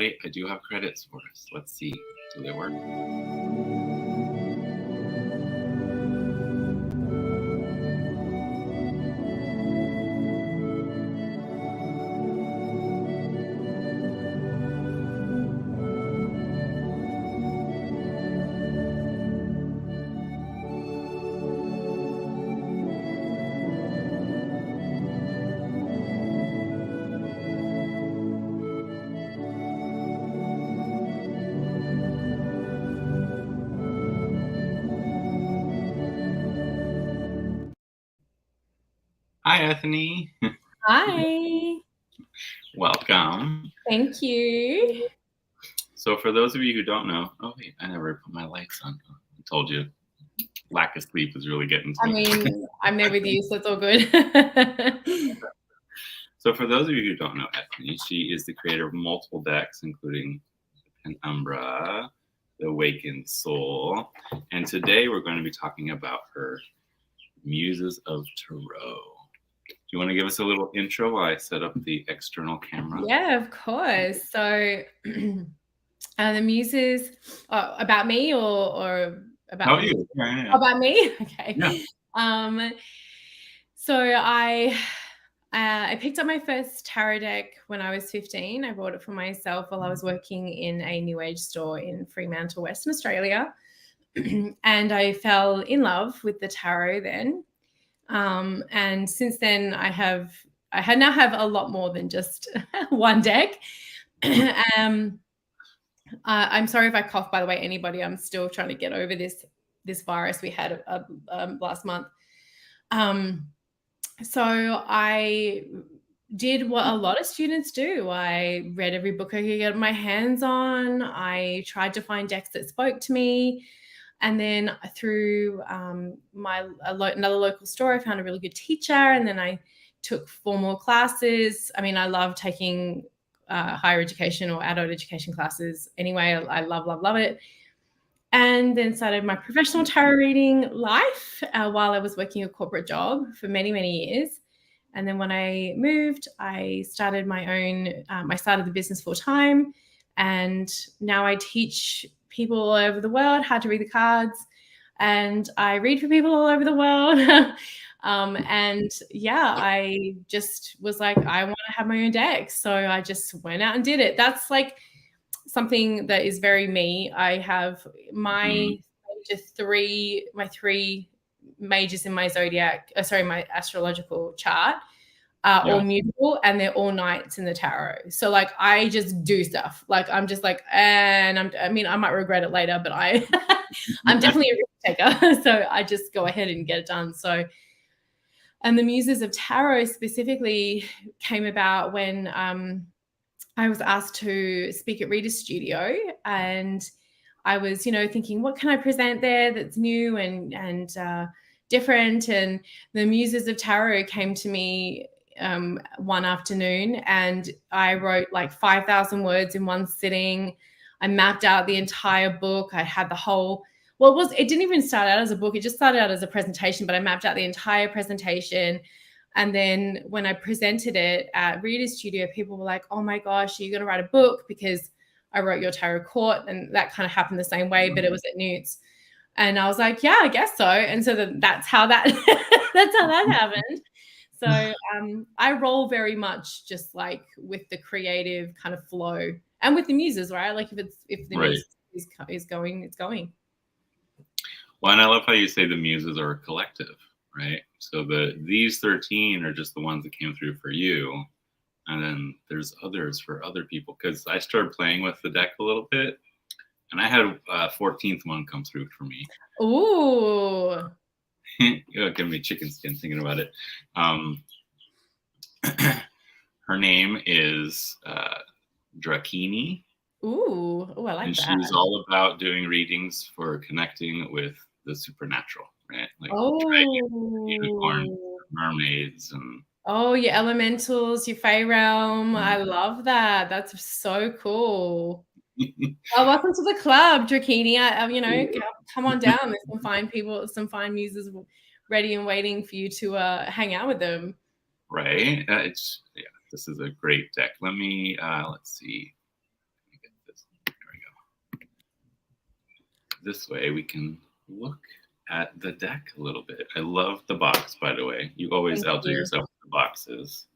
everybody, I do have credits for us. Let's see. Do they work? Hi, Ethony. Hi. Welcome. Thank you. So for those of you who don't know, oh wait, I never put my lights on. I told you, lack of sleep is really getting to me. I mean, I'm there with you, so it's all good. So for those of you who don't know Ethony, she is the creator of multiple decks, including Penumbra, the Awakened Soul, and today we're going to be talking about her Muses of Tarot. Do you want to give us a little intro while I set up the external camera? Yeah, of course. So the Muses, about me or about you? Yeah. About me? Okay. Yeah. So I picked up my first tarot deck when I was 15. I bought it for myself while I was working in a New Age store in Fremantle, Western Australia. And I fell in love with the tarot then. And since then I now have a lot more than just one deck. I'm sorry if I cough, by the way, anybody. I'm still trying to get over this virus we had last month. So I did what a lot of students do. I read every book I could get my hands on. I tried to find decks that spoke to me. And then through another local store, I found a really good teacher. And then I took 4 more classes. I mean, I love taking higher education or adult education classes anyway. I love it. And then started my professional tarot reading life while I was working a corporate job for many, many years. And then when I moved, I started I started the business full time. And now I teach people all over the world how to read the cards. And I read for people all over the world. And yeah, I just was like, I want to have my own deck. So I just went out and did it. That's like something that is very me. I have my 3 majors in my zodiac, my astrological chart are all mutable, and they're all knights in the tarot. So like I just do stuff. Like I'm just like, and I might regret it later, but I'm definitely a risk taker. So I just go ahead and get it done. So, and the Muses of Tarot specifically came about when I was asked to speak at Reader's Studio, and I was, thinking, what can I present there that's new and different? And the Muses of Tarot came to me one afternoon, and I wrote like 5,000 words in one sitting. I mapped out the entire book. I had the whole, it didn't even start out as a book. It just started out as a presentation, but I mapped out the entire presentation. And then when I presented it at Reader's Studio, people were like, oh my gosh, are you going to write a book? Because I wrote your tarot court, and that kind of happened the same way, but it was at Newt's. And I was like, yeah, I guess so. And so that's how that happened. So I roll very much just like with the creative kind of flow and with the muses, right? Like if the muse is going, it's going. Well, and I love how you say the muses are a collective, right? So these 13 are just the ones that came through for you. And then there's others for other people. Because I started playing with the deck a little bit, and I had a 14th one come through for me. Ooh. You're giving me chicken skin thinking about it. Her name is Drakini. Ooh, I like and that. And she's all about doing readings for connecting with the supernatural, right? Like dragons, unicorns, mermaids, and your elementals, your Fey realm. I love that. That's so cool. Well, welcome to the club, Drakini. Come on down. There's some fine people, some fine muses ready and waiting for you to hang out with them. Right. This is a great deck. Let me, let's see. this way, we can look at the deck a little bit. I love the box, by the way. You always Thank outdo you. yourself with the boxes.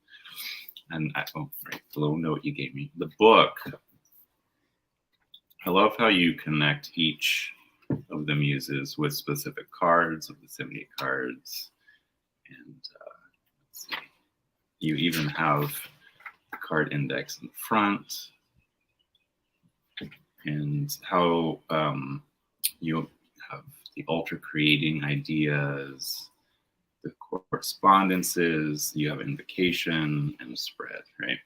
And right, the little note you gave me. The book. I love how you connect each of the muses with specific cards, of the 78 cards. And let's see. You even have a card index in front. And how you have the altar creating ideas, the correspondences, you have invocation and a spread, right?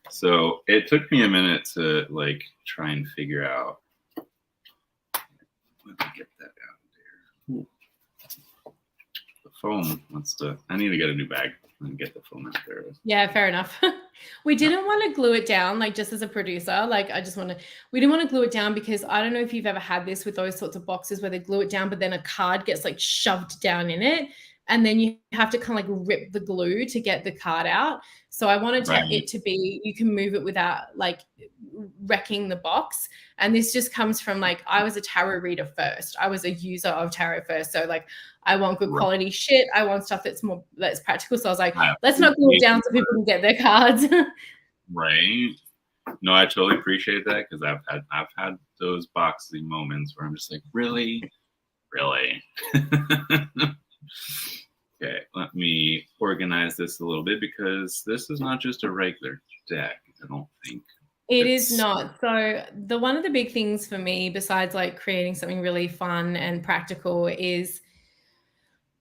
So it took me a minute to like try and figure out. Let me get that out there. Ooh. The foam wants to, I need to get a new bag and get the foam out there. Yeah, fair enough. We didn't want to glue it down, like just as a producer, like we didn't want to glue it down because I don't know if you've ever had this with those sorts of boxes where they glue it down, but then a card gets like shoved down in it. And then you have to kind of like rip the glue to get the card out. So I wanted it to be, you can move it without like wrecking the box. And this just comes from like, I was a tarot reader first. I was a user of tarot first. So like, I want good quality shit. I want stuff that's practical. So I was like, let's not glue it down so people can get their cards. Right. No, I totally appreciate that because I've had those boxing moments where I'm just like, really? Okay, let me organize this a little bit because this is not just a regular deck, I don't think. It is not. So one of the big things for me, besides like creating something really fun and practical, is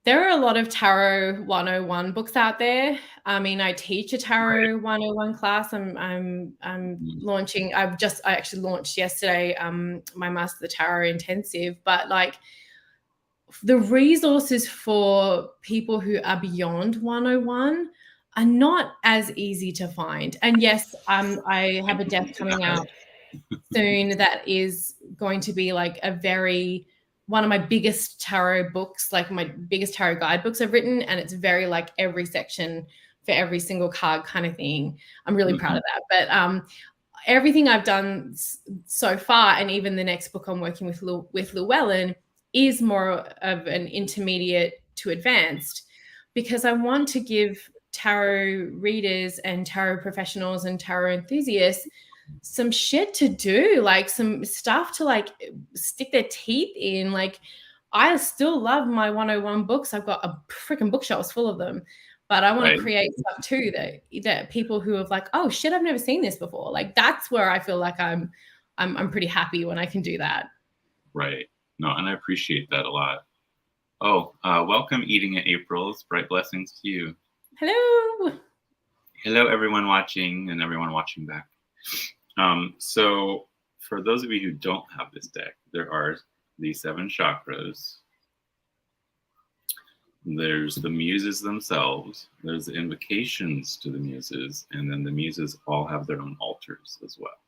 there are a lot of Tarot 101 books out there. I mean, I teach a Tarot 101 class. I'm launching. I actually launched yesterday my Master the Tarot intensive, but like the resources for people who are beyond 101 are not as easy to find. And yes, I have a deck coming out soon that is going to be like one of my biggest tarot books, like my biggest tarot guidebooks I've written. And it's very like every section for every single card kind of thing. I'm really proud of that. But everything I've done so far, and even the next book I'm working with Llewellyn, is more of an intermediate to advanced, because I want to give tarot readers and tarot professionals and tarot enthusiasts some shit to do, like some stuff to like stick their teeth in. Like I still love my 101 books. I've got a freaking bookshelf full of them, but I want to create stuff too that people who have like, oh shit, I've never seen this before. Like that's where I feel like I'm pretty happy when I can do that. Right. No, and I appreciate that a lot. Oh, welcome Eating at April's. Bright blessings to you. Hello. Hello, everyone watching and everyone watching back. So for those of you who don't have this deck, there are the 7 chakras. There's the muses themselves. There's the invocations to the muses. And then the muses all have their own altars as well,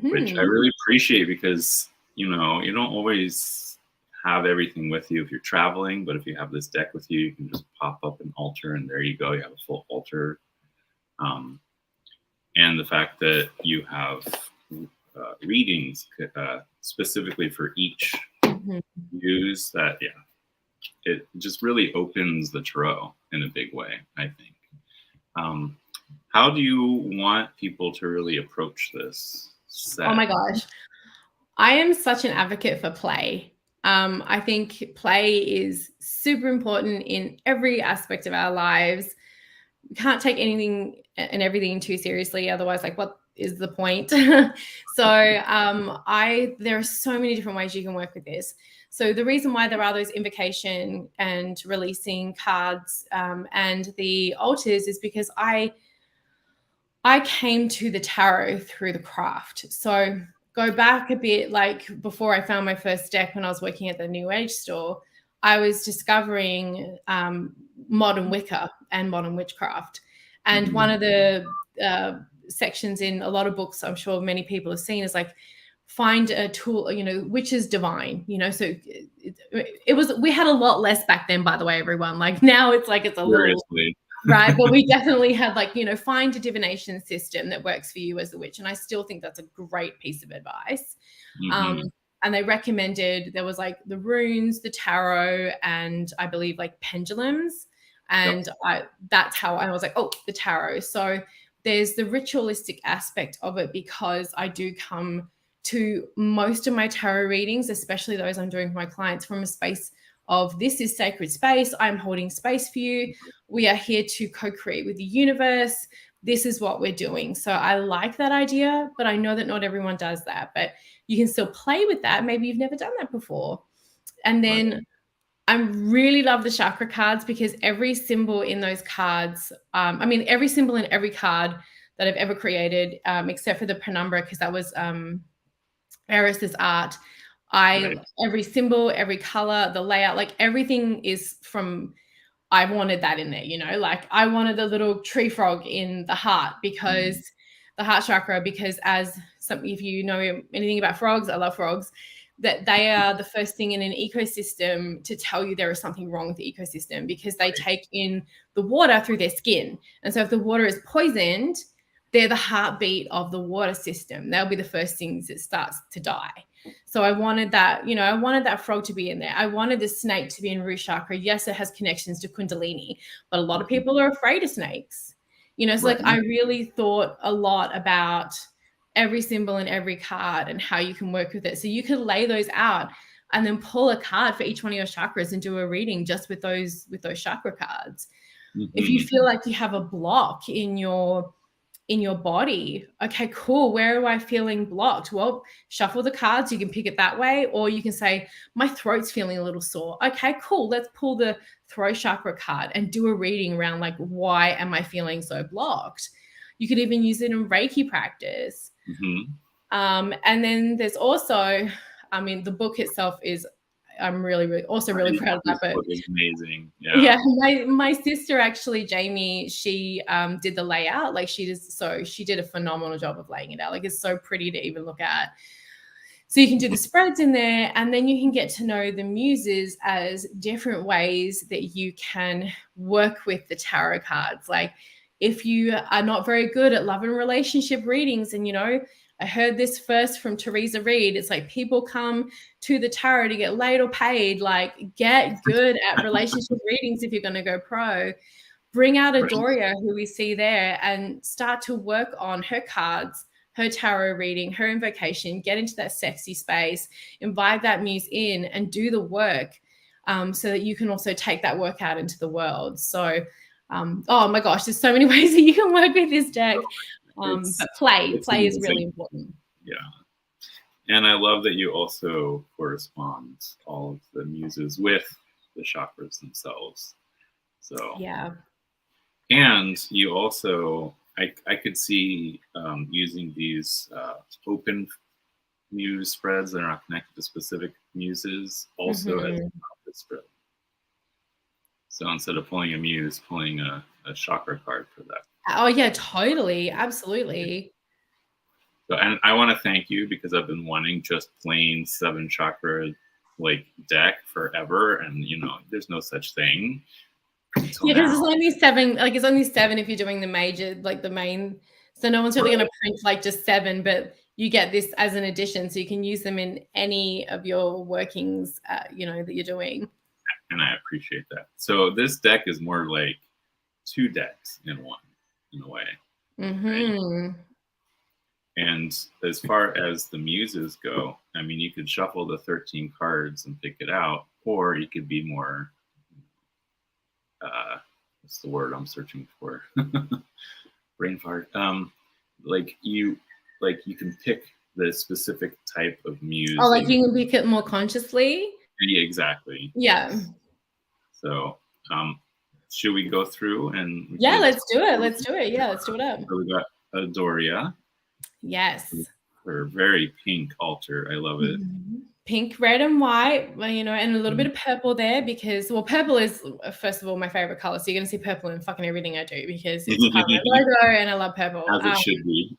which I really appreciate because you know, you don't always have everything with you if you're traveling, but if you have this deck with you, you can just pop up an altar and there you go. You have a full altar. And the fact that you have readings specifically for each muse, that, it just really opens the tarot in a big way, I think. How do you want people to really approach this set? Oh my gosh. I am such an advocate for play. I think play is super important in every aspect of our lives. We can't take anything and everything too seriously. Otherwise, like, what is the point? There are so many different ways you can work with this. So the reason why there are those invocation and releasing cards and the altars is because I came to the tarot through the craft. So go back a bit, like before I found my first deck when I was working at the New Age store, I was discovering modern Wicca and modern witchcraft. And one of the sections in a lot of books I'm sure many people have seen is like, find a tool, you know, which is divine, you know. So we had a lot less back then, by the way, everyone. Like now it's like it's a little right, but we definitely had like, you know, find a divination system that works for you as a witch, and I still think that's a great piece of advice. And they recommended, there was like the runes, the tarot, and I believe like pendulums. And that's how I was like, oh, the tarot. So there's the ritualistic aspect of it, because I do come to most of my tarot readings, especially those I'm doing for my clients, from a space of, this is sacred space. I'm holding space for you. We are here to co-create with the universe. This is what we're doing. So I like that idea, but I know that not everyone does that. But you can still play with that. Maybe you've never done that before. And then I really love the chakra cards, because every symbol in those cards, every symbol in every card that I've ever created, except for the penumbra, because that was Eris's art. Every symbol, every color, the layout, like everything is from, I wanted that in there, like I wanted the little tree frog in the heart, because the heart chakra, because if you know anything about frogs, I love frogs, that they are the first thing in an ecosystem to tell you there is something wrong with the ecosystem, because they take in the water through their skin. And so if the water is poisoned, they're the heartbeat of the water system. They'll be the first things that starts to die. So I wanted that, I wanted that frog to be in there. I wanted the snake to be in root chakra. Yes, it has connections to Kundalini, but a lot of people are afraid of snakes. So like I really thought a lot about every symbol in every card and how you can work with it. So you could lay those out and then pull a card for each one of your chakras and do a reading just with those chakra cards. If you feel like you have a block in your body, okay, cool, where am I feeling blocked? Well, shuffle the cards, you can pick it that way, or you can say, my throat's feeling a little sore. Okay, cool, let's pull the throat chakra card and do a reading around like, why am I feeling so blocked? You could even use it in Reiki practice. And then there's also, the book itself is, I'm really also really proud of that. But it's amazing. Yeah, my sister actually, Jamie, she did the layout. Like she did a phenomenal job of laying it out. Like it's so pretty to even look at. So you can do the spreads in there, and then you can get to know the muses as different ways that you can work with the tarot cards. Like if you are not very good at love and relationship readings, and I heard this first from Teresa Reed. It's like people come to the tarot to get laid or paid. Like get good at relationship readings if you're going to go pro. Bring out Adoria, who we see there, and start to work on her cards, her tarot reading, her invocation, get into that sexy space, invite that muse in and do the work so that you can also take that work out into the world. So, oh my gosh, there's so many ways that you can work with this deck. But play is really important. Yeah. And I love that you also correspond all of the muses with the chakras themselves. So yeah. And you also, I could see using these open muse spreads that are not connected to specific muses also as an opposite spread. So instead of pulling a muse, pulling a chakra card for that. Oh yeah, totally, absolutely. So, and I want to thank you, because I've been wanting just plain 7 chakra like deck forever, and there's no such thing. Yeah, because it's only 7. Like it's only 7 if you're doing the major, like the main. So no one's really going to print like just 7, but you get this as an addition, so you can use them in any of your workings, that you're doing. And I appreciate that. So this deck is more like 2 decks in one, in a way. Right? And as far as the muses go, you could shuffle the 13 cards and pick it out, or you could be more, what's the word I'm searching for? Brain fart. Like you can pick the specific type of muse. Oh, like you can pick it more consciously? Yeah, exactly. Yeah. So, should we go through and? Yeah, let's do it. Yeah, let's do it up. So we got Adoria. Yes. Her very pink altar. I love it. Pink, red, and white, and a little bit of purple there, because, purple is, first of all, my favorite color. So you're going to see purple in fucking everything I do, because it's part of my logo and I love purple. As it should be.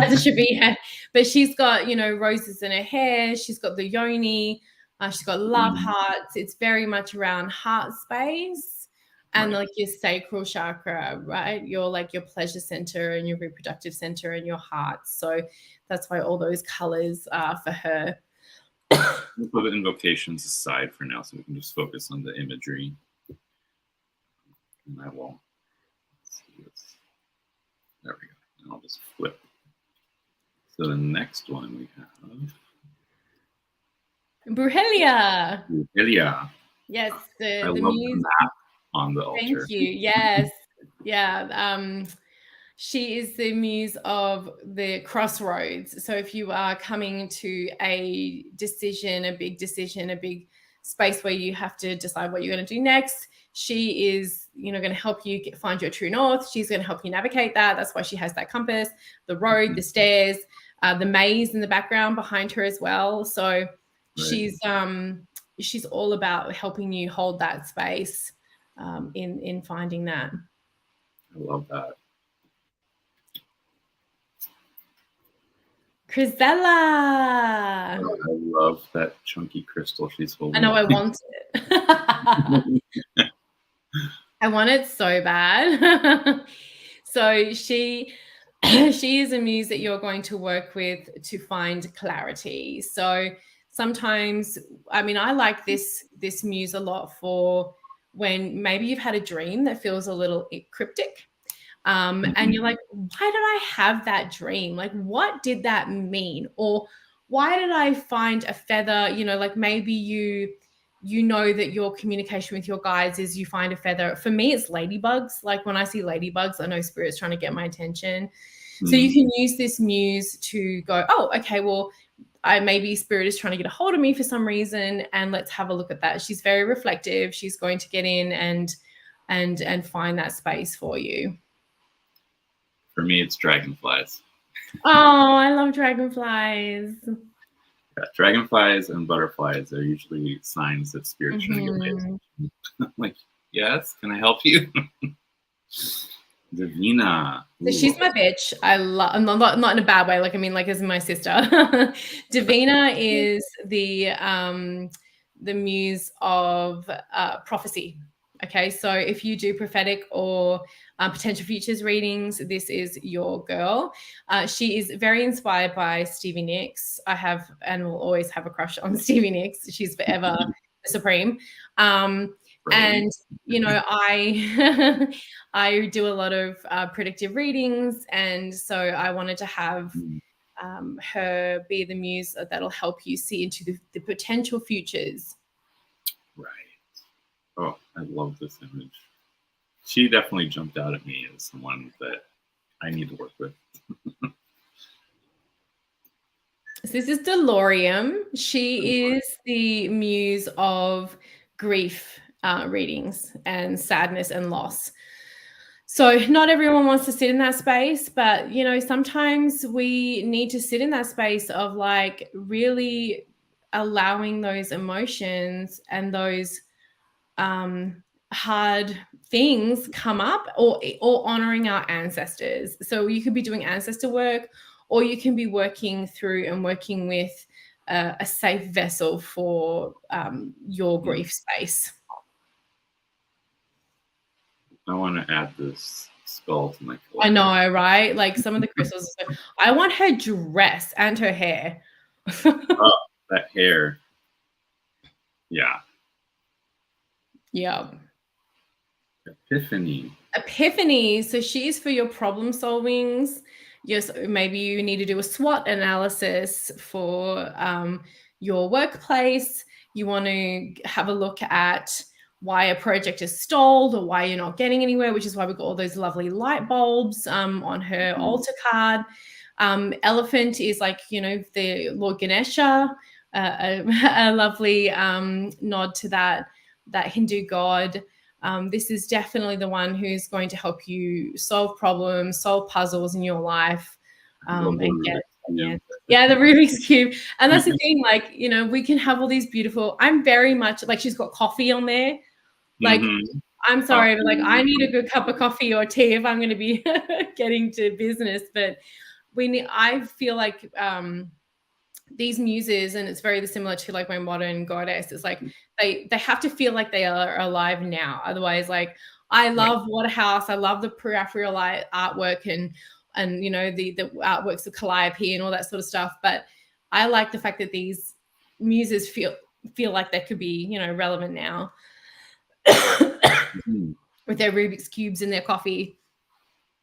As it should be, yeah. But she's got, roses in her hair. She's got the yoni. She's got love hearts. It's very much around heart space. And like your sacral chakra, right? Your pleasure center and your reproductive center and your heart. So that's why all those colors are for her. We'll put the invocations aside for now so we can just focus on the imagery. And I will see this. There we go. And I'll just flip. So the next one we have Brujelia. Brujelia. Yes, I the love muse. the map on the altar. Thank you. Yes. Yeah. She is the muse of the crossroads. So if you are coming to a decision, a big space where you have to decide what you're going to do next, she is, going to help you find your true north. She's going to help you navigate that. That's why she has that compass, the road, the stairs, the maze in the background behind her as well. So she's all about helping you hold that space in finding that. I love that. Crisella. Oh, I love that chunky crystal she's holding. I know, I want it. I want it so bad. So she is a muse that you're going to work with to find clarity. So sometimes, I like this muse a lot for when maybe you've had a dream that feels a little cryptic. And you're like, why did I have that dream? Like, what did that mean? Or why did I find a feather? Like maybe you know that your communication with your guides is you find a feather. For me, it's ladybugs. Like when I see ladybugs, I know spirit's trying to get my attention. So you can use this muse to go, oh, okay, well, maybe spirit is trying to get a hold of me for some reason, and let's have a look at that. She's very reflective. She's going to get in and find that space for you. For me, it's dragonflies. Oh, I love dragonflies. Yeah, dragonflies and butterflies are usually signs that spirit's trying to get my attention. I'm like, yes, can I help you? Davina. So she's my bitch. I love, not in a bad way. Like, like as my sister. Davina is the muse of prophecy. Okay, so if you do prophetic or potential futures readings, this is your girl. She is very inspired by Stevie Nicks. I have and will always have a crush on Stevie Nicks. She's forever supreme. And I I do a lot of predictive readings, and so I wanted to have her be the muse that'll help you see into the potential futures. Right. Oh, I love this image. She definitely jumped out at me as someone that I need to work with. So this is Delorium. She is the muse of grief readings and sadness and loss. So not everyone wants to sit in that space, but, sometimes we need to sit in that space of like really allowing those emotions and those hard things come up, or honoring our ancestors. So you could be doing ancestor work, or you can be working through and working with a safe vessel for your grief space. I want to add this skull to my collection. I know, right? Like some of the crystals. I want her dress and her hair. Oh, that hair. Yeah. Yeah. Epiphany. So she's for your problem solvings. Yes, maybe you need to do a SWOT analysis for your workplace. You want to have a look at why a project is stalled or why you're not getting anywhere, which is why we've got all those lovely light bulbs on her altar card. Elephant is like, the Lord Ganesha, a lovely nod to that Hindu god. This is definitely the one who's going to help you solve problems, solve puzzles in your life, and get the Rubik's Cube. And that's the thing, like, we can have all these beautiful, I'm very much like, she's got coffee on there. Like, I'm sorry, but like, I need a good cup of coffee or tea if I'm going to be getting to business. But I feel like these muses, and it's very similar to like my modern goddess, it's like they have to feel like they are alive now. Otherwise, like, I love Waterhouse, I love the pre-Raphaelite artwork and the artworks of Calliope and all that sort of stuff, but I like the fact that these muses feel like they could be, you know, relevant now with their Rubik's cubes and their coffee.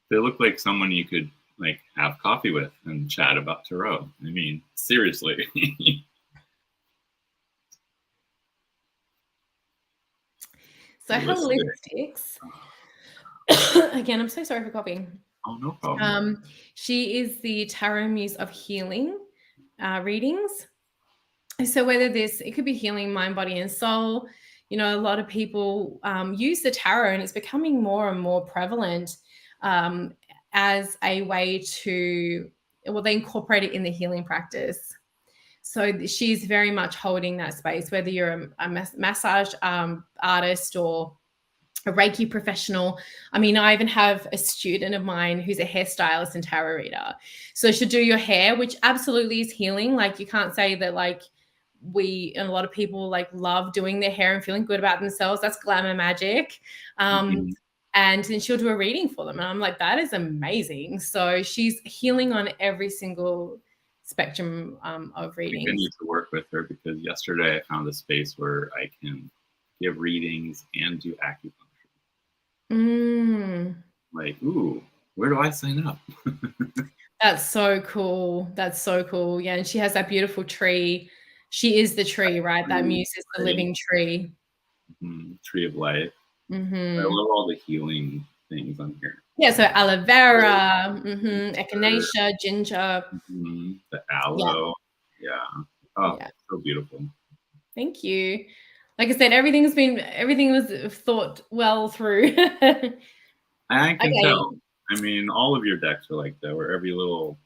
They look like someone you could like have coffee with and chat about tarot. I mean, seriously. So holistics. Again, I'm so sorry for coughing. Oh, no problem. She is the Tarot Muse of Healing readings. So whether it could be healing mind, body, and soul. You know, a lot of people use the tarot, and it's becoming more and more prevalent as a way to, well, they incorporate it in the healing practice. So she's very much holding that space, whether you're a massage artist or a Reiki professional. I mean, I even have a student of mine who's a hairstylist and tarot reader. So she'll do your hair, which absolutely is healing. Like, you can't say that, like, and a lot of people like love doing their hair and feeling good about themselves. That's glamour magic. And then she'll do a reading for them. And I'm like, that is amazing. So she's healing on every single spectrum of readings. I need to work with her, because yesterday I found a space where I can give readings and do acupuncture. Like, ooh, where do I sign up? That's so cool. That's so cool. Yeah, and she has that beautiful tree. She is the tree, right? That muse is the living tree. Tree of life. I love all the healing things on here. Yeah, so aloe vera, echinacea, ginger. The aloe. Yeah. Oh, yeah. So beautiful. Thank you. Like I said, everything was thought well through. I can tell. I mean, all of your decks are like that, where every little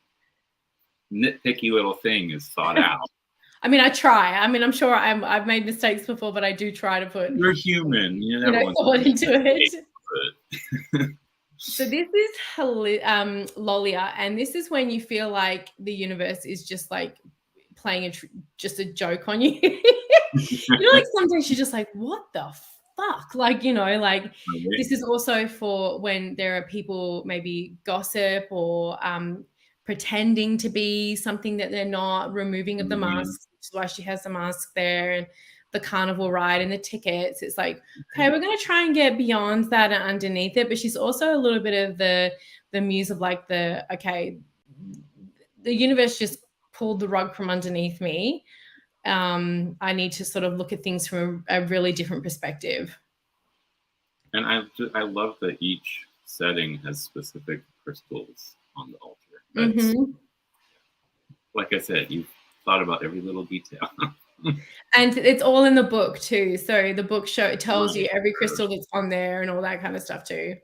nitpicky little thing is thought out. I mean, I try. I mean, I'm sure I've made mistakes before, but I do try to put. You're human. You know, thought into it. So this is Lolia, and this is when you feel like the universe is just like playing just a joke on you. You know, like sometimes you're just like, what the fuck? Like, you know, like this is also for when there are people maybe gossip or pretending to be something that they're not, removing of the mask, which is why she has the mask there, and the carnival ride and the tickets. It's like, okay, we're going to try and get beyond that and underneath it. But she's also a little bit of the muse of like the universe just pulled the rug from underneath me. I need to sort of look at things from a really different perspective. And I love that each setting has specific crystals on the altar. Like I said, you've thought about every little detail. And it's all in the book too. So the book tells you every crystal that's on there and all that kind of stuff too.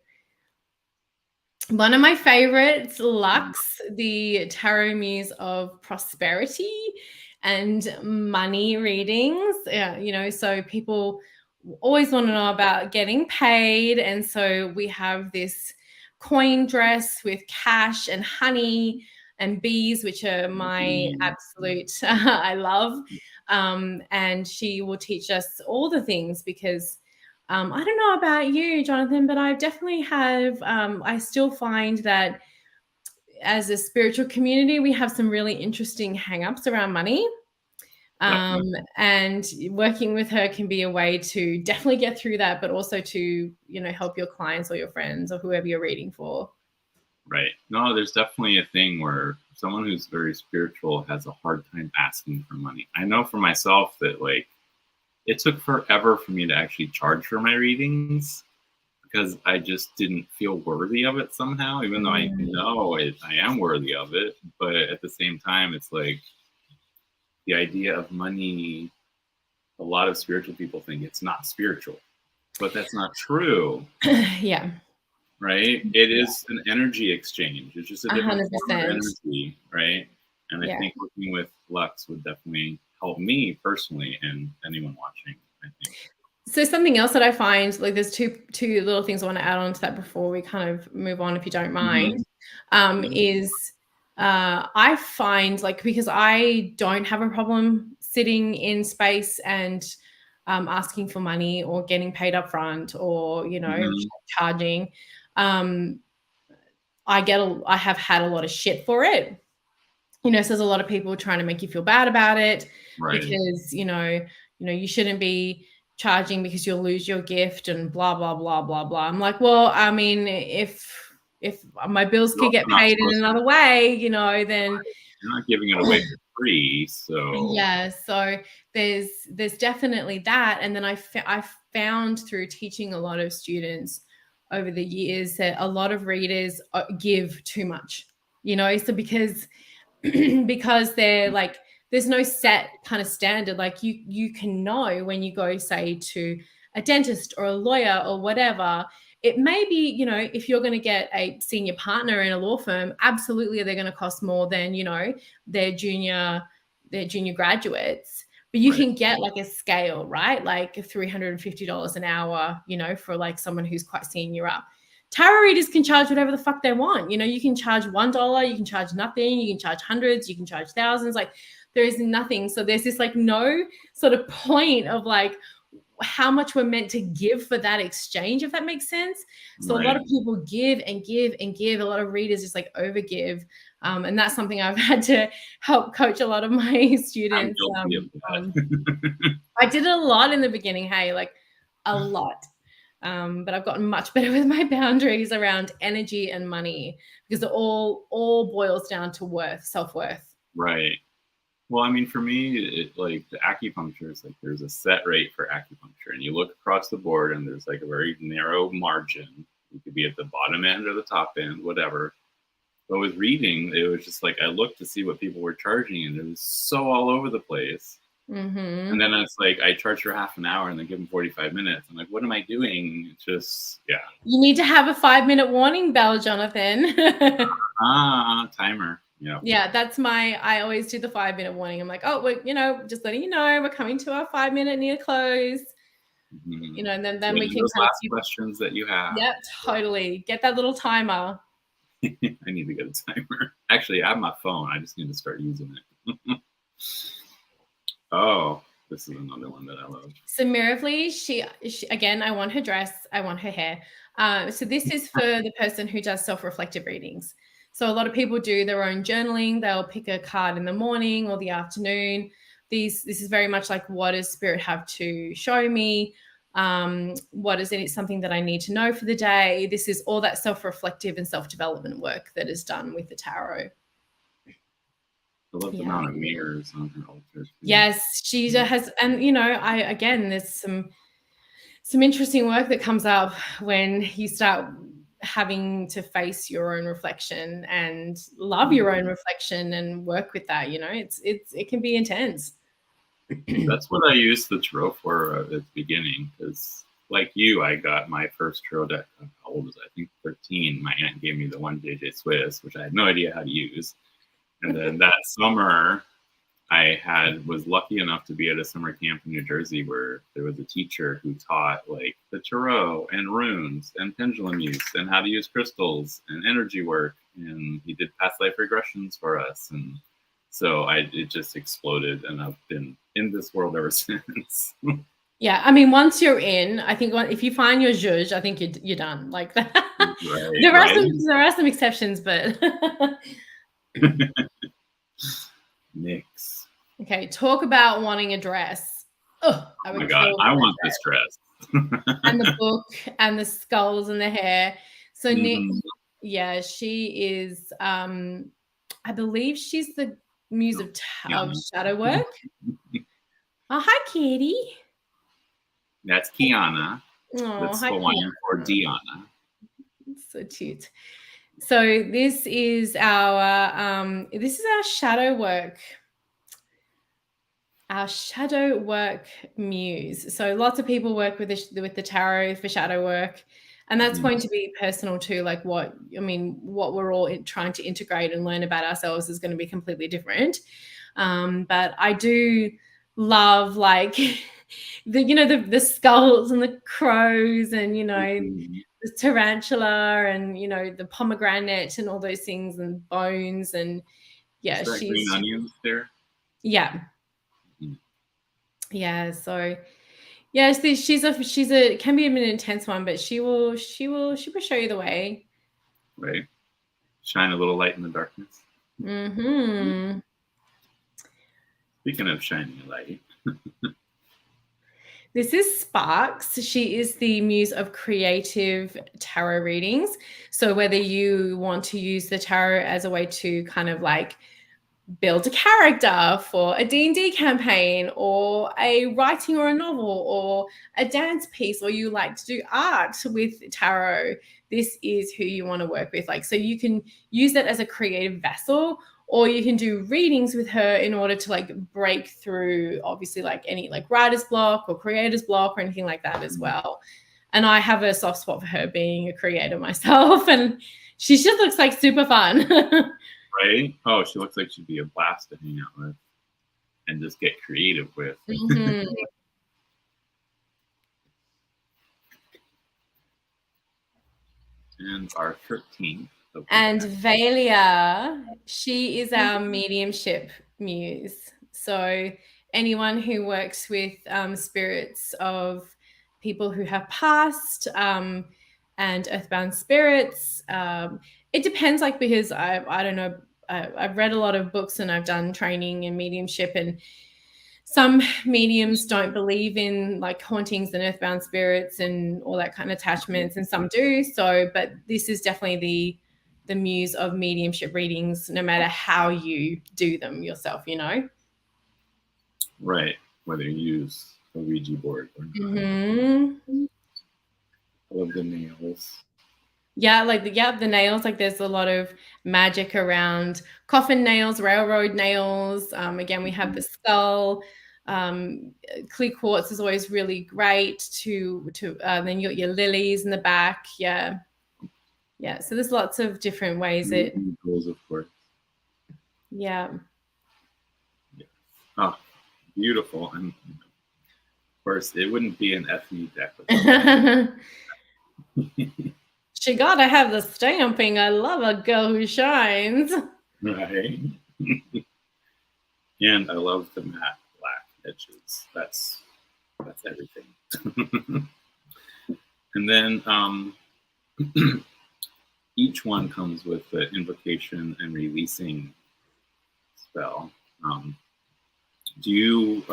One of my favorites, Lux, the Tarot Muse of Prosperity and Money readings. Yeah, you know, so people always want to know about getting paid. And so we have this coin dress with cash and honey and bees, which are my absolute, I love. And she will teach us all the things, because I don't know about you, Jonathan, but I definitely have, I still find that as a spiritual community, we have some really interesting hang-ups around money. And working with her can be a way to definitely get through that, but also to, you know, help your clients or your friends or whoever you're reading for. Right. No, there's definitely a thing where someone who's very spiritual has a hard time asking for money. I know for myself that, like, it took forever for me to actually charge for my readings, because I just didn't feel worthy of it somehow, even though I know I am worthy of it. But at the same time, it's like the idea of money, a lot of spiritual people think it's not spiritual, but that's not true. Yeah. Right? It is an energy exchange. It's just a different form of energy, right? And I think working with Lux would definitely help me personally and anyone watching, I think. So something else that I find, like, there's two little things I want to add on to that before we kind of move on, if you don't mind, is I find, like, because I don't have a problem sitting in space and asking for money or getting paid up front or, you know, charging, I have had a lot of shit for it. So there's a lot of people trying to make you feel bad about it, Right. because, you shouldn't be charging because you'll lose your gift and blah, blah, blah, blah, blah. I'm like, well, I mean, if my bills You're could get also not paid in supposed to. another way, then You're not giving it away for free, so yeah. So there's definitely that. And then I found through teaching a lot of students over the years that a lot of readers give too much, so because they're like, there's no set kind of standard. Like you can know when you go, say, to a dentist or a lawyer or whatever, it may be, if you're going to get a senior partner in a law firm, absolutely they're going to cost more than, their junior graduates. But you right. can get like a scale, right? Like $350 an hour, for like someone who's quite senior up. Tarot readers can charge whatever the fuck they want. You can charge $1, you can charge nothing, you can charge hundreds, you can charge thousands. Like there is nothing. So there's this like no sort of point of like how much we're meant to give for that exchange, if that makes sense. So Right. a lot of people give and give and give. A lot of readers just like overgive. And that's something I've had to help coach a lot of my students. I'm guilty of that. I did it a lot in the beginning, hey, like a lot. But I've gotten much better with my boundaries around energy and money, because it all boils down to self-worth. Right. Well, I mean, for me, like the acupuncture is like there's a set rate for acupuncture, and you look across the board, and there's like a very narrow margin. You could be at the bottom end or the top end, whatever. But with reading, it was just like I looked to see what people were charging, and it was so all over the place. Mm-hmm. And then it's like I charge for half an hour and then give them 45 minutes. I'm like, what am I doing? It's just, yeah. You need to have a 5-minute warning bell, Jonathan. Timer. Yeah. Yeah, I always do the 5-minute warning. I'm like, oh, we're, just letting you know, we're coming to our 5-minute near close. Mm-hmm. And then we can those last questions that you have. Yep, totally. Get that little timer. I need to get a timer. Actually, I have my phone. I just need to start using it. Oh, this is another one that I love. So Miravalli, she again, I want her dress, I want her hair. So this is for the person who does self-reflective readings. So a lot of people do their own journaling. They'll pick a card in the morning or the afternoon. This is very much like, what does Spirit have to show me? What is it? Something that I need to know for the day. This is all that self-reflective and self-development work that is done with the tarot. I love the amount of mirrors on her altar. Yes, she has, and there's some interesting work that comes up when you start having to face your own reflection and love your own reflection and work with that. It can be intense. That's what I used the tarot for at the beginning, because like you, I got my first tarot deck. How old was I? I think 13. My aunt gave me the one JJ Swiss, which I had no idea how to use. And then that summer, I was lucky enough to be at a summer camp in New Jersey where there was a teacher who taught like the tarot and runes and pendulum use and how to use crystals and energy work. And he did past life regressions for us. And so it just exploded, and I've been in this world ever since. Yeah, I mean, once you're in, I think if you find your zhuzh, I think you're done. Like that. Right, there are some exceptions, but Nix. Okay, talk about wanting a dress. Oh my God, I want this dress. And the book and the skulls and the hair. So Nick, yeah, she is. I believe she's the Muse of Shadow Work. Oh, hi, Kitty. That's Kiana. Oh, that's hi, Hawaiian for Diana. So cute. So this is our shadow work. Our shadow work muse. So lots of people work with the tarot for shadow work, and that's going to be personal too. Like what we're all trying to integrate and learn about ourselves is going to be completely different. But I do love like the skulls and the crows and the tarantula and the pomegranate and all those things and bones and yeah, she's green onions there. Yeah. Yeah, so yes, she's a can be an intense one, but she will show you the way. Right. Shine a little light in the darkness. Mm-hmm. Speaking of shining light. This is Sparks. She is the Muse of Creative Tarot readings. So whether you want to use the tarot as a way to kind of like build a character for a D&D campaign or a writing or a novel or a dance piece, or you like to do art with tarot, this is who you want to work with. Like, so you can use that as a creative vessel, or you can do readings with her in order to like break through obviously like any like writer's block or creator's block or anything like that as well. And I have a soft spot for her being a creator myself, and she just looks like super fun. Right? Oh, she looks like she'd be a blast to hang out with and just get creative with. Mm-hmm. And our 13th. And Valia, she is our mediumship muse. So anyone who works with spirits of people who have passed and earthbound spirits. It depends, like, because I don't know, I've read a lot of books and I've done training in mediumship, and some mediums don't believe in like hauntings and earthbound spirits and all that kind of attachments, and some do. So, but this is definitely the muse of mediumship readings, no matter how you do them yourself, you know? Right. Whether you use a Ouija board or not. Mm-hmm. I love the nails. Yeah, like the nails, like there's a lot of magic around coffin nails, railroad nails. Again, we have the skull. Clear quartz is always really great to then you got your lilies in the back. Yeah. So there's lots of different ways that. Goals, of course. Yeah. Oh, beautiful. And of course, it wouldn't be an Ethony deck. She gotta have the stamping. I love a girl who shines. Right. And I love the matte black edges. That's everything. And then each one comes with the invocation and releasing spell. Do you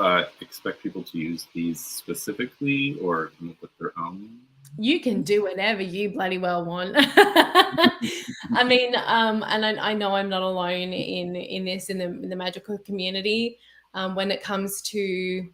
expect people to use these specifically or come up with their own? You can do whatever you bloody well want. I mean, and I know I'm not alone in this in the magical community. When it comes to, you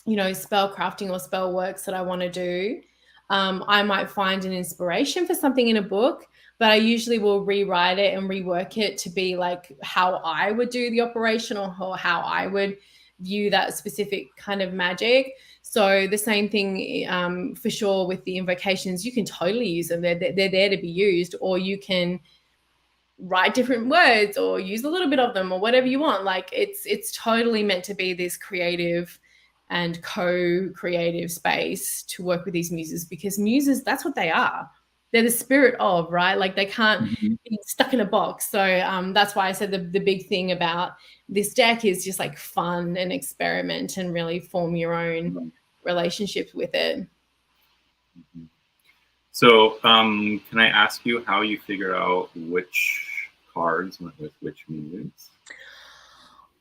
know, spell crafting or spell works that I want to do, I might find an inspiration for something in a book, but I usually will rewrite it and rework it to be like how I would do the operation or how I would view that specific kind of magic. So the same thing for sure with the invocations. You can totally use them. They're there to be used, or you can write different words or use a little bit of them or whatever you want. Like it's totally meant to be this creative and co-creative space to work with these muses, because muses, that's what they are. They're the spirit of, right? Like they can't be stuck in a box. So that's why I said the big thing about this deck is just like fun and experiment and really form your own relationships with it. So can I ask you how you figure out which cards went with which muse?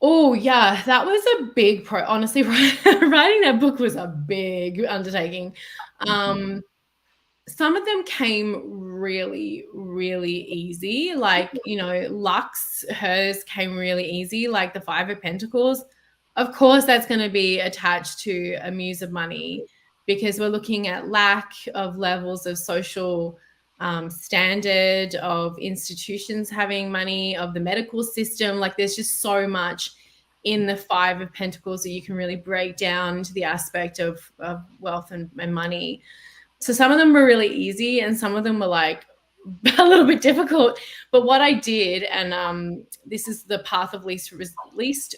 Oh yeah, that was a big honestly, writing that book was a big undertaking. Some of them came really, really easy. Like, you know, Lux, hers came really easy, like the Five of Pentacles. Of course, that's going to be attached to a muse of money, because we're looking at lack of levels of social standard, of institutions having money, of the medical system. Like there's just so much in the Five of Pentacles that you can really break down into the aspect of wealth and money. So some of them were really easy and some of them were like a little bit difficult. But what I did, and this is the path of least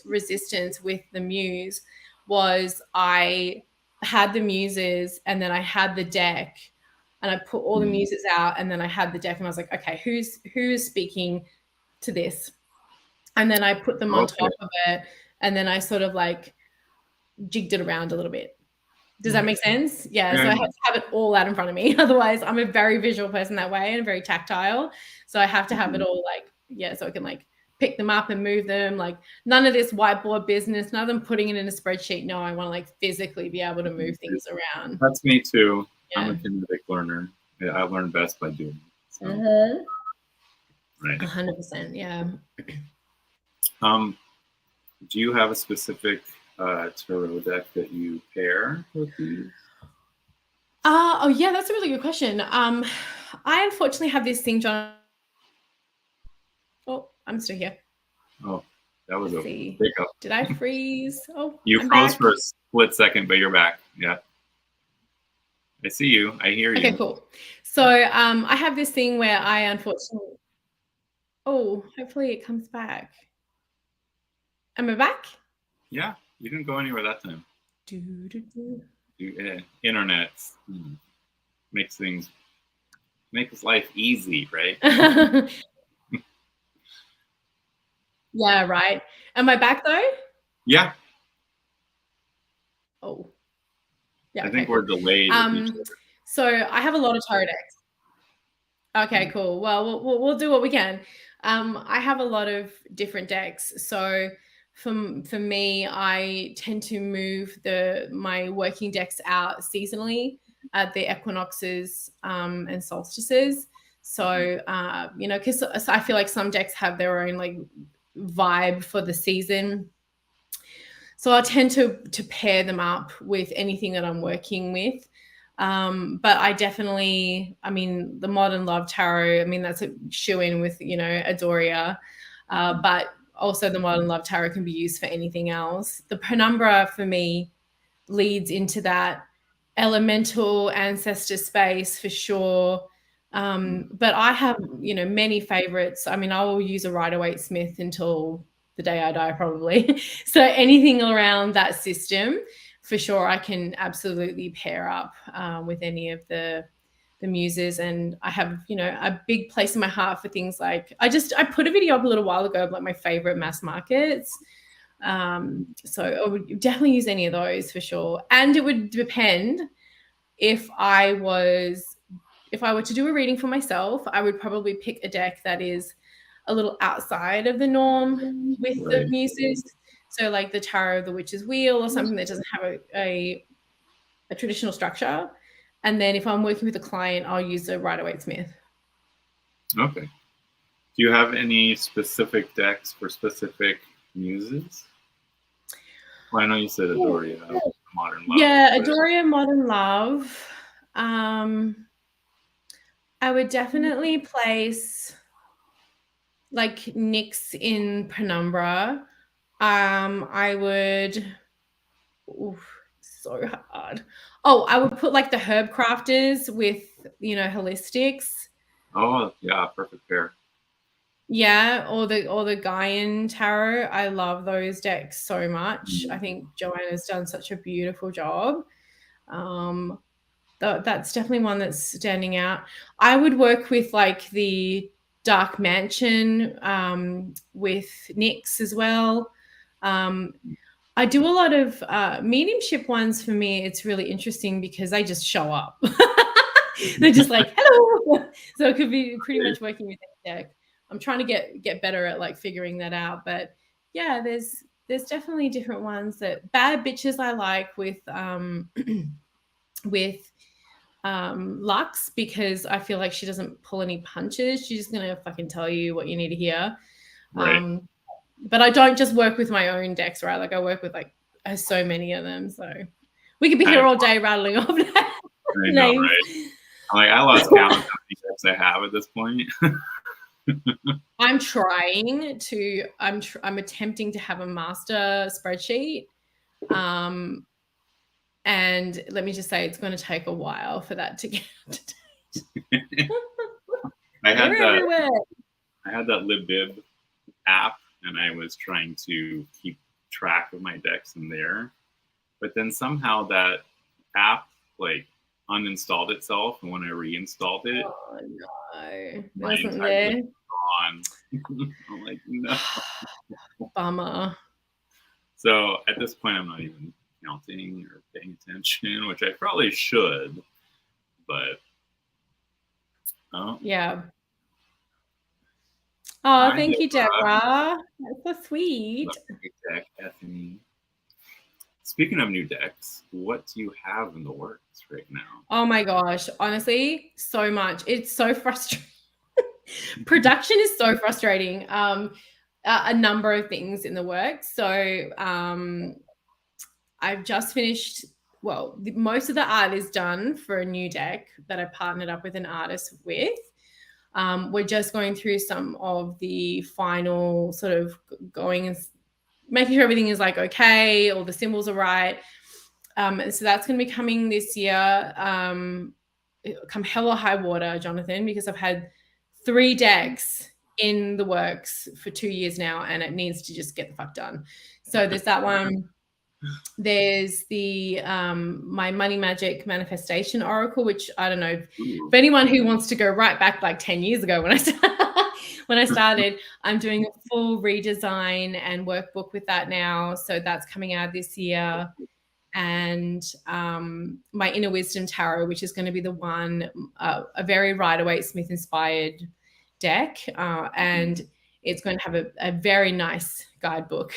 resistance with the muse, was I had the muses and then I had the deck and I put all the muses out and then I had the deck and I was like, okay, who is speaking to this? And then I put them on top of it and then I sort of like jigged it around a little bit. Does that make sense? Yeah. So I have to have it all out in front of me. Otherwise, I'm a very visual person that way and very tactile. So I have to have it all like, yeah, so I can like pick them up and move them. Like none of this whiteboard business, none of them putting it in a spreadsheet. No, I want to like physically be able to move things around. That's me too. Yeah. I'm a kinetic learner. Yeah, I learn best by doing it. So. Right. 100%. Yeah. Do you have a specific tarot deck that you pair with these? Oh yeah, that's a really good question. I unfortunately have this thing, John. Oh, I'm still here. Oh, that was a hiccup. Did I freeze? Oh, you froze for a split second, but you're back. Yeah. I see you. I hear you. Okay, cool. So I have this thing where I unfortunately. Oh, hopefully it comes back. Am I back? Yeah, you didn't go anywhere that time. Internet makes life easy, right? Yeah, right. Am I back though? Yeah. Oh. Yeah. I think we're delayed. So I have a lot of tarot decks. Okay, cool. Well, we'll do what we can. I have a lot of different decks. So for me, I tend to move my working decks out seasonally at the equinoxes and solstices. So because I feel like some decks have their own like vibe for the season. So I tend to pair them up with anything that I'm working with. But I definitely, the Modern Love Tarot, that's a shoe-in with, Adoria. But also the Modern Love Tarot can be used for anything else. The Penumbra for me leads into that elemental ancestor space for sure. But I have, many favorites. I will use a Rider-Waite-Smith until the day I die, probably. So anything around that system, for sure, I can absolutely pair up with any of the muses. And I have, a big place in my heart for things like, I put a video up a little while ago of like my favorite mass markets. So I would definitely use any of those for sure. And it would depend if I were to do a reading for myself, I would probably pick a deck that is a little outside of the norm with the muses. So like the Tarot of the Witch's Wheel or something that doesn't have a traditional structure. And then if I'm working with a client, I'll use a Rider-Waite-Smith. Okay. Do you have any specific decks for specific muses? Well, I know you said Adoria, Modern Love. Yeah, Adoria, Modern Love. I would definitely place like Nyx in Penumbra. I would. So hard. Oh, I would put like the Herb Crafters with, Holistics. Oh yeah, perfect pair. Yeah, or the Gaian Tarot. I love those decks so much. I think Joanna's done such a beautiful job. That's definitely one that's standing out. I would work with like the Dark Mansion with Nyx as well. I do a lot of mediumship ones. For me, it's really interesting because they just show up. They're just like, hello. So it could be pretty much working with any deck. I'm trying to get better at like figuring that out. But yeah, there's definitely different ones. That Bad Bitches I like with Lux, because I feel like she doesn't pull any punches. She's just gonna fucking tell you what you need to hear. Right. But I don't just work with my own decks, right? Like I work with like so many of them. So we could be here all day rattling off names. I know, right? I lost count of how many decks I have at this point. I'm attempting to have a master spreadsheet. And let me just say, it's going to take a while for that to get up to date. I had that LibBib app, and I was trying to keep track of my decks in there. But then somehow that app like uninstalled itself, and when I reinstalled it, oh no, my wasn't entire there? list was gone. I'm like, no. Bummer. So at this point, I'm not even counting or paying attention, which I probably should, but yeah. Oh, Hi, thank you, Deborah. Deborah. That's so sweet. Love your new deck, Ethony. Speaking of new decks, what do you have in the works right now? Oh my gosh. Honestly, so much. It's so frustrating. Production is so frustrating. A number of things in the works. So I've just finished. Well, most of the art is done for a new deck that I partnered up with an artist with. We're just going through some of the final sort of going and making sure everything is like okay, all the symbols are right. So that's going to be coming this year. Come hell or high water, Jonathan, because I've had 3 decks in the works for 2 years now, and it needs to just get the fuck done. So there's that one. There's the my money magic manifestation oracle, which I don't know if anyone who wants to go right back like 10 years ago when I started, I'm doing a full redesign and workbook with that now. So that's coming out this year. And my inner wisdom tarot, which is going to be the one, a very Rider-Waite-Smith inspired deck, and it's going to have a very nice guidebook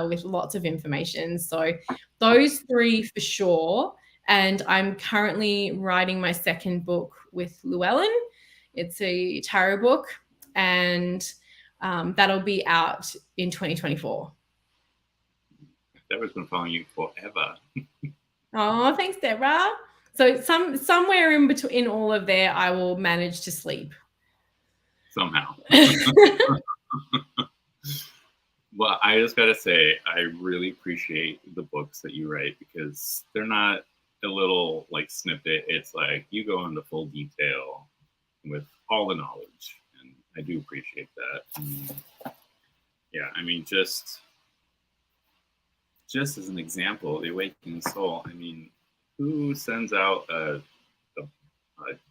with lots of information. So those 3 for sure. And I'm currently writing my second book with Llewellyn. It's a tarot book, and that'll be out in 2024. Deborah's been following you forever. Oh, thanks, Deborah. So somewhere in between all of there, I will manage to sleep. Somehow. Well, I just got to say, I really appreciate the books that you write because they're not a little like snippet. It's like you go into full detail with all the knowledge. And I do appreciate that. And yeah, I mean, just as an example, the awakening soul, I mean, who sends out a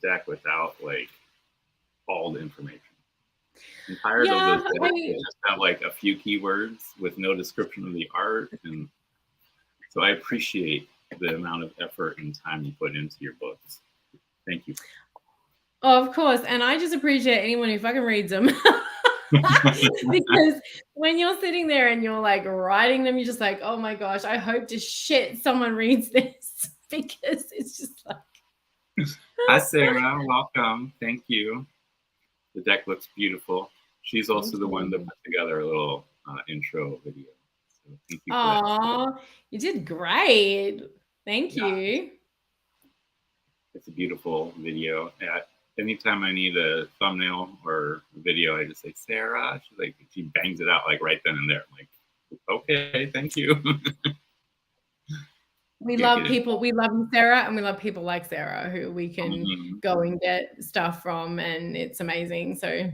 deck without like all the information? I'm tired of those decks that just have like a few keywords with no description of the art. And so I appreciate the amount of effort and time you put into your books. Thank you. Oh, of course. And I just appreciate anyone who fucking reads them. Because when you're sitting there and you're like writing them, you're just like, oh my gosh, I hope to shit someone reads this because it's just like. Hi, Sarah. Welcome. Thank you. The deck looks beautiful. She's also the one that put together a little intro video. So thank you. Oh, you did great. Thank you. It's a beautiful video. Anytime I need a thumbnail or a video, I just say, Sarah. She bangs it out like right then and there. I'm like, okay, thank you. We love people. We love Sarah, and we love people like Sarah who we can go and get stuff from, and it's amazing. So,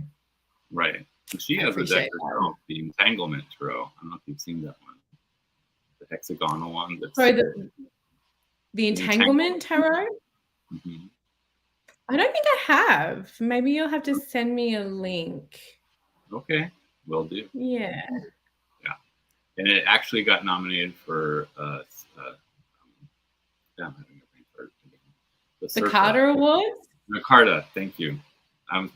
right. She has a deck herself, the Entanglement Tarot. I don't know if you've seen that one. The hexagonal one. Sorry, the Entanglement Tarot? Mm-hmm. I don't think I have. Maybe you'll have to send me a link. Okay, will do. Yeah. Yeah. And it actually got nominated for the Carter Awards? The Carta, thank you.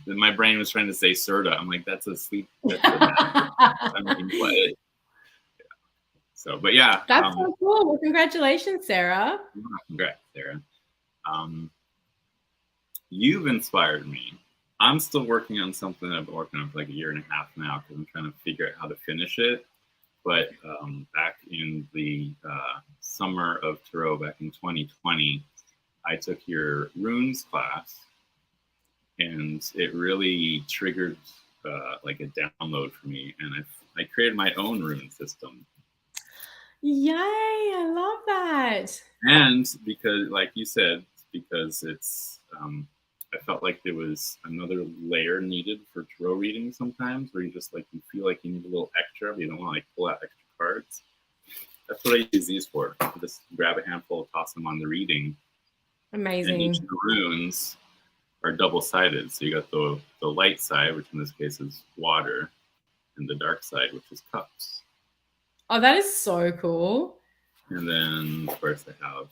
My brain was trying to say Serta. I'm like, that's a sleep. I mean, what? Yeah. So, but yeah. That's so cool. Well, congratulations, Sarah. Congrats, Sarah. You've inspired me. I'm still working on something I've been working on for like a year and a half now because I'm trying to figure out how to finish it. But back in the summer of Tarot, back in 2020, I took your runes class, and it really triggered like a download for me. And I created my own rune system. Yay! I love that. And because, like you said, because it's, I felt like there was another layer needed for tarot reading sometimes, where you just like you feel like you need a little extra, but you don't want to like pull out extra cards. That's what I use these for. Just grab a handful, toss them on the reading. Amazing. And each of the runes are double-sided. So you got the light side, which in this case is water, and the dark side, which is cups. Oh, that is so cool. And then, of course, I have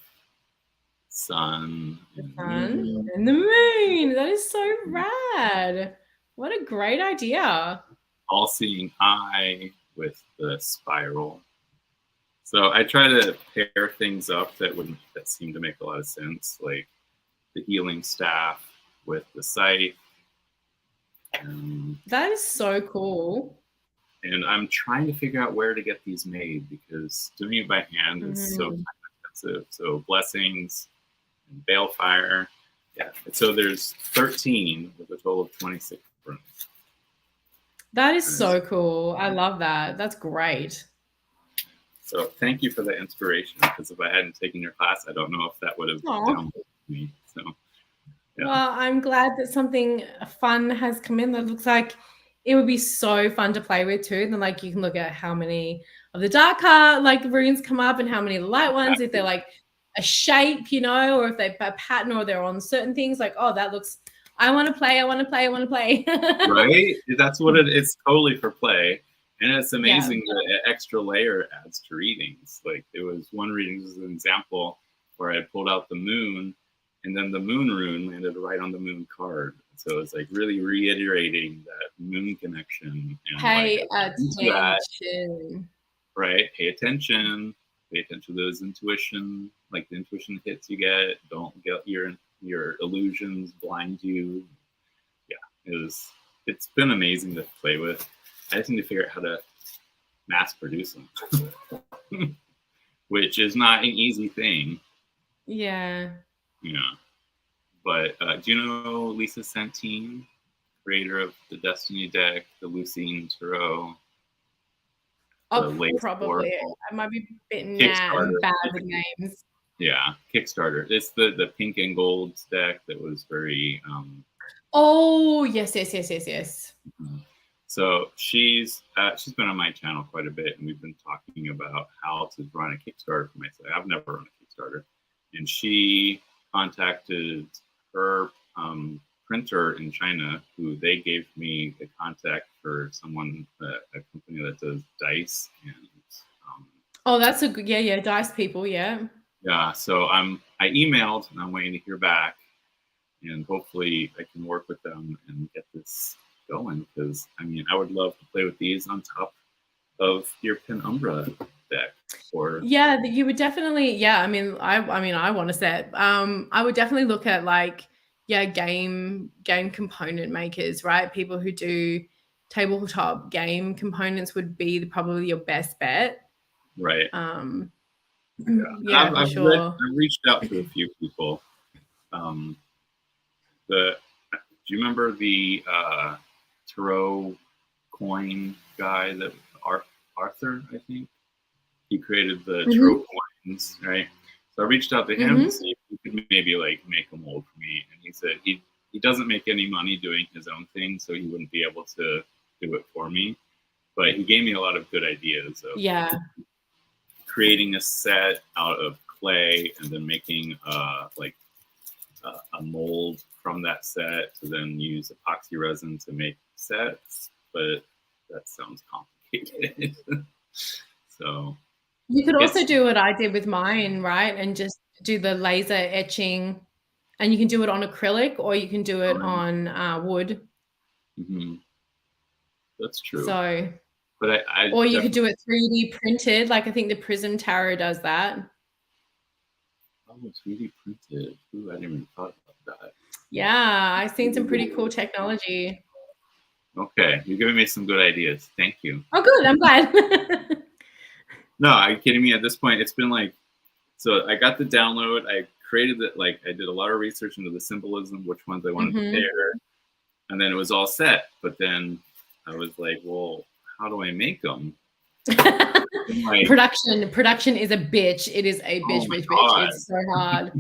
sun and the moon. That is so rad. What a great idea. all-seeing eye with the spiral. So I try to pair things up that seem to make a lot of sense, like the healing staff with the scythe. That is so cool. And I'm trying to figure out where to get these made because doing it by hand is so time expensive. So blessings and balefire. Yeah. So there's 13 with a total of 26 runes. That is so cool. I love that. That's great. So thank you for the inspiration, because if I hadn't taken your class, I don't know if that would have downloaded me. So yeah. Well, I'm glad that something fun has come in that looks like it would be so fun to play with too. Then like you can look at how many of the dark card like runes come up and how many of the light ones, if they're like a shape, you know, or if they're a pattern or they're on certain things, like, oh, that looks, I want to play. Right? That's what it's totally for play. And it's amazing the extra layer it adds to readings. Like there was one reading as an example where I pulled out the moon, and then the moon rune landed right on the moon card. So it's like really reiterating that moon connection. And pay attention. Right? Pay attention. Pay attention to those intuition, like the intuition hits you get. Don't get your illusions blind you. Yeah, it's been amazing to play with. I just need to figure out how to mass produce them, which is not an easy thing. Yeah. Yeah. But do you know Lisa Santine, creator of the Destiny deck, the Muses of Tarot? Oh, probably. I might be a bit bad with names. Yeah, Kickstarter. It's the pink and gold deck that was very... Oh, yes. Mm-hmm. So she's been on my channel quite a bit, and we've been talking about how to run a Kickstarter for myself. I've never run a Kickstarter. And she contacted her printer in China, who they gave me the contact for someone, a company that does dice. And oh, that's a good, dice people, yeah. Yeah, so I emailed, and I'm waiting to hear back, and hopefully I can work with them and get this going, because I mean I would love to play with these on top of your Penumbra deck. Or you would definitely I mean I want to set I would definitely look at like game component makers, right? People who do tabletop game components would be probably your best bet, right? I've reached out to a few people. Do you remember the tarot coin guy that Arthur, I think? He created the tarot coins, right? So I reached out to him to see if he could maybe like make a mold for me. And he said he doesn't make any money doing his own thing, so he wouldn't be able to do it for me. But he gave me a lot of good ideas of creating a set out of clay and then making a mold from that set to then use epoxy resin to make sets. But that sounds complicated. So you could also do what I did with mine, right? And just do the laser etching, and you can do it on acrylic or you can do it on wood. Mm-hmm. That's true. So, but or you could do it 3D printed. Like I think the Prism Tarot does that. Oh, 3D printed. Ooh, I didn't even thought about that. Yeah, I've seen some pretty cool technology. Okay, you're giving me some good ideas. Thank you. Oh, good. I'm glad. No, are you kidding me? At this point, it's been like, so I got the download. I created it. Like I did a lot of research into the symbolism, which ones I wanted to pair, and then it was all set. But then I was like, well, how do I make them? Like, production is a bitch. It is a bitch, bitch. It's so hard.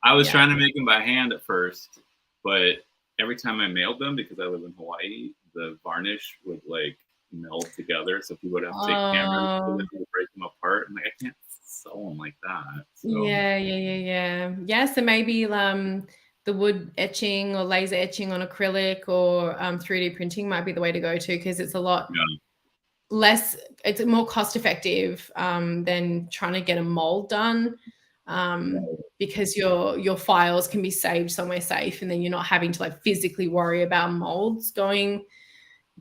I was trying to make them by hand at first, but every time I mailed them, because I live in Hawaii, the varnish would like meld together, so people would have to take cameras to break them apart. And like, I can't sew them like that. So. Yeah. So maybe the wood etching or laser etching on acrylic or 3D printing might be the way to go too, because it's a lot less. It's more cost effective than trying to get a mold done. Because your files can be saved somewhere safe, and then you're not having to like physically worry about molds going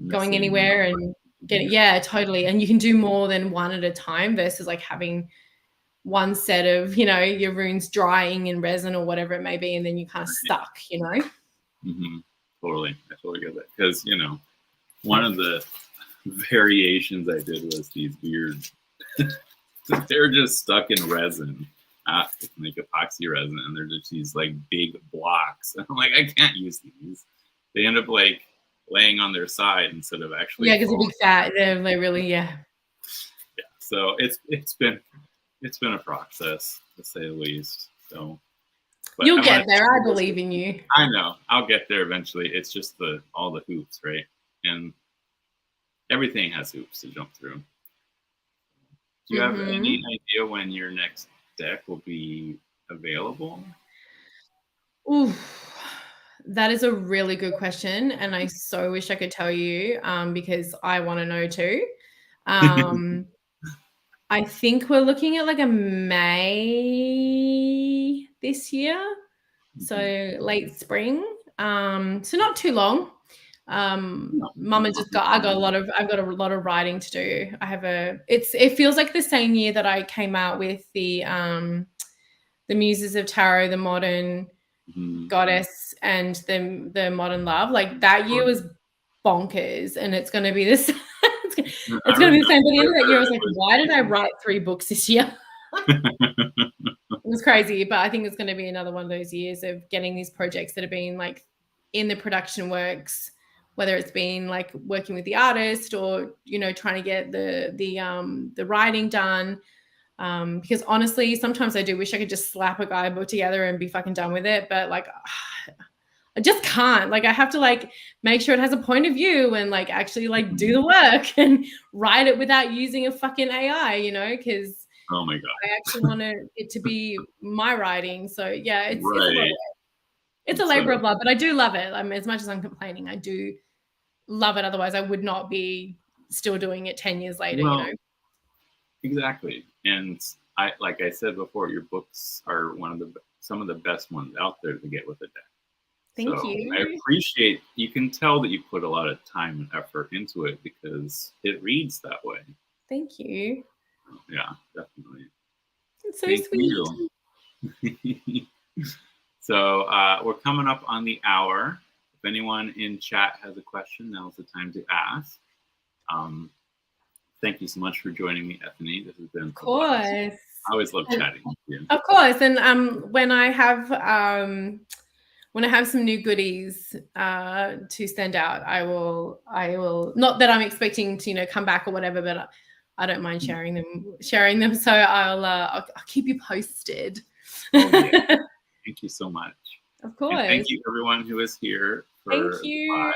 going missing anywhere and yeah, totally. And you can do more than one at a time versus like having one set of, you know, your runes drying in resin or whatever it may be, and then you're kind of stuck, you know. Totally, I totally get that, because you know, one of the variations I did was these weird. They're just stuck in resin, like epoxy resin, and they're just these like big blocks. I'm like, I can't use these. They end up like laying on their side instead of actually. Yeah, because they're big fat. They really, yeah. Yeah. So it's been a process, to say the least. So. But you'll get there. I believe in you. I know. I'll get there eventually. It's just all the hoops, right? And everything has hoops to jump through. Do you have any idea when your next deck will be available? Ooh, that is a really good question, and I so wish I could tell you, because I want to know too. I think we're looking at like a May this year, so late spring. So not too long. Mama I've got a lot of writing to do. It feels like the same year that I came out with the Muses of Tarot, the modern goddess, and the modern love. Like that year was bonkers, and it's going to be this. It's going to be the same. But the end of that year, I was like, why did I write 3 books this year? It was crazy, but I think it's going to be another one of those years of getting these projects that have been like in the production works, whether it's been like working with the artist or, you know, trying to get the writing done. Because honestly, sometimes I do wish I could just slap a guidebook together and be fucking done with it. But like, I just can't. Like, I have to like make sure it has a point of view and like actually like do the work and write it without using a fucking AI, you know, because oh my god, I actually want it to be my writing. So yeah, it's a labor of love, but I do love it. I mean, as much as I'm complaining, I do love it. Otherwise, I would not be still doing it 10 years later, you know. Exactly. And like I said before, your books are some of the best ones out there to get with a deck. Thank you. I appreciate, you can tell that you put a lot of time and effort into it because it reads that way. Thank you. Yeah, definitely. It's so sweet. So we're coming up on the hour. If anyone in chat has a question, now's the time to ask. Thank you so much for joining me, Ethony. This has been a blast. I always love chatting with you. Of course. And when I have some new goodies to send out, I will not that I'm expecting to, you know, come back or whatever, but I don't mind sharing them. So I'll keep you posted. Oh, yeah. Thank you so much. Of course. And thank you everyone who is here for live.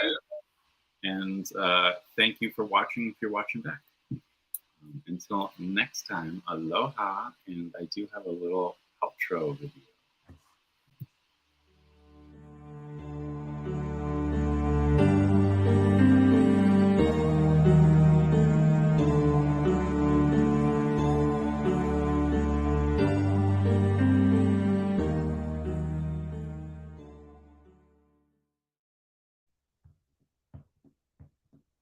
And thank you for watching if you're watching back. Until next time, aloha, and I do have a little outro video.